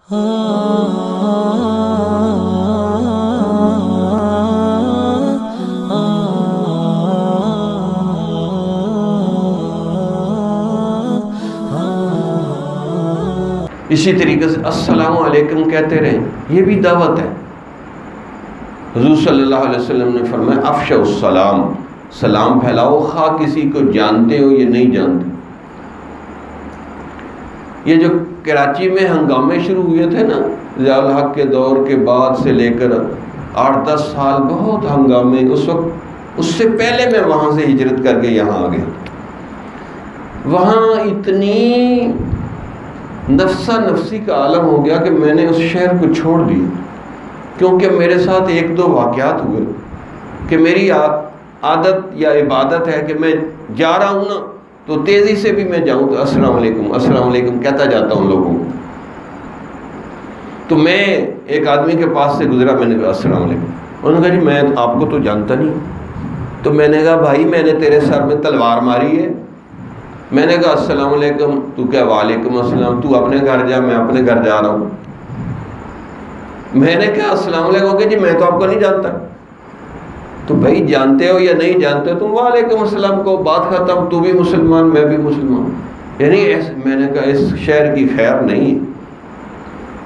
اسی طریقے سے السلام علیکم کہتے رہیں، یہ بھی دعوت ہے۔ حضور صلی اللہ علیہ وسلم نے فرمایا افشوا السلام، سلام پھیلاؤ، خواہ کسی کو جانتے ہو یا نہیں جانتے۔ یہ جو کراچی میں ہنگامے شروع ہوئے تھے نا ضیاء الحق کے دور کے بعد سے لے کر 8-10 سال بہت ہنگامے، اس سے پہلے میں وہاں سے ہجرت کر کے یہاں آ گیا۔ وہاں اتنی نفسا نفسی کا عالم ہو گیا کہ میں نے اس شہر کو چھوڑ دیا، کیونکہ میرے ساتھ 1-2 واقعات ہوئے کہ میری عادت یا عبادت ہے کہ میں جا رہا ہوں نا تو تیزی سے بھی میں جاؤں تو السلام علیکم السلام علیکم کہتا جاتا ہوں لوگوں کو۔ تو میں ایک آدمی کے پاس سے گزرا، میں نے کہا السلام علیکم، انہوں نے کہا جی میں آپ کو تو جانتا نہیں۔ تو میں نے کہا بھائی میں نے تیرے سر میں تلوار ماری ہے۔ میں نے کہا السلام علیکم، تو کیا وعلیکم السلام، تو اپنے گھر جا، میں اپنے گھر جا رہا ہوں۔ میں نے کہا السلام علیکم کہ جی میں تو آپ کو نہیں جانتا۔ تو بھائی جانتے ہو یا نہیں جانتے ہو، تم وعلیکم السلام کو، بات ختم، تو بھی مسلمان میں بھی مسلمان۔ یعنی میں نے کہا اس شہر کی خیر نہیں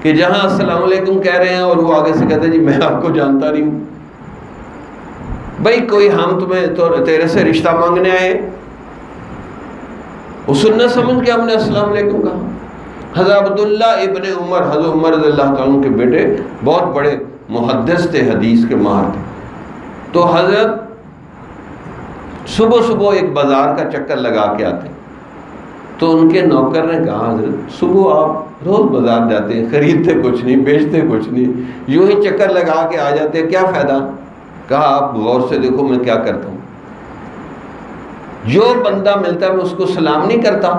کہ جہاں السلام علیکم کہہ رہے ہیں اور وہ آگے سے کہتے ہیں جی میں آپ کو جانتا نہیں ہوں۔ بھائی کوئی ہم تمہیں تو تیرے سے رشتہ مانگنے آئے، وہ سنت سمجھ کے ہم نے السلام علیکم کہا۔ حضرت عبداللہ ابن عمر، حضرت عمر رضی اللہ تعالیٰ عنہ کے بیٹے، بہت بڑے محدث تھے، حدیث کے ماہر تھے۔ تو حضرت صبح صبح ایک بازار کا چکر لگا کے آتے، تو ان کے نوکر نے کہا حضرت صبح آپ روز بازار جاتے ہیں، خریدتے کچھ نہیں بیچتے کچھ نہیں، یوں ہی چکر لگا کے آ جاتے، کیا فائدہ؟ کہا آپ غور سے دیکھو میں کیا کرتا ہوں، جو بندہ ملتا ہے میں اس کو سلام نہیں کرتا۔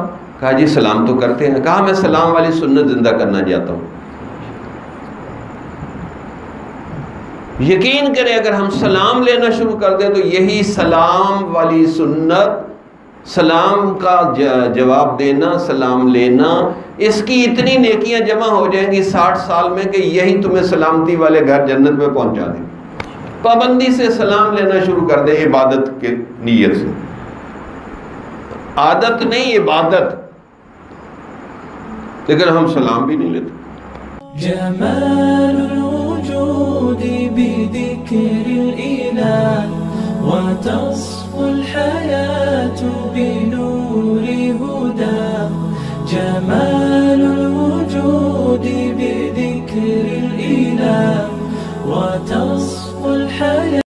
کہا جی سلام تو کرتے ہیں۔ کہا میں سلام والی سنت زندہ کرنا چاہتا ہوں۔ یقین کریں اگر ہم سلام لینا شروع کر دیں تو یہی سلام والی سنت، سلام کا جواب دینا، سلام لینا، اس کی اتنی نیکیاں جمع ہو جائیں گی 60 سال میں کہ یہی تمہیں سلامتی والے گھر جنت میں پہنچا دیں۔ پابندی سے سلام لینا شروع کر دیں، عبادت کے نیت سے، عادت نہیں عبادت، لیکن ہم سلام بھی نہیں لیتے۔ جمال الوجود بذكر الإله وتصفو الحياة بنور هداه، جمال الوجود بذكر الإله وتصفو الحياة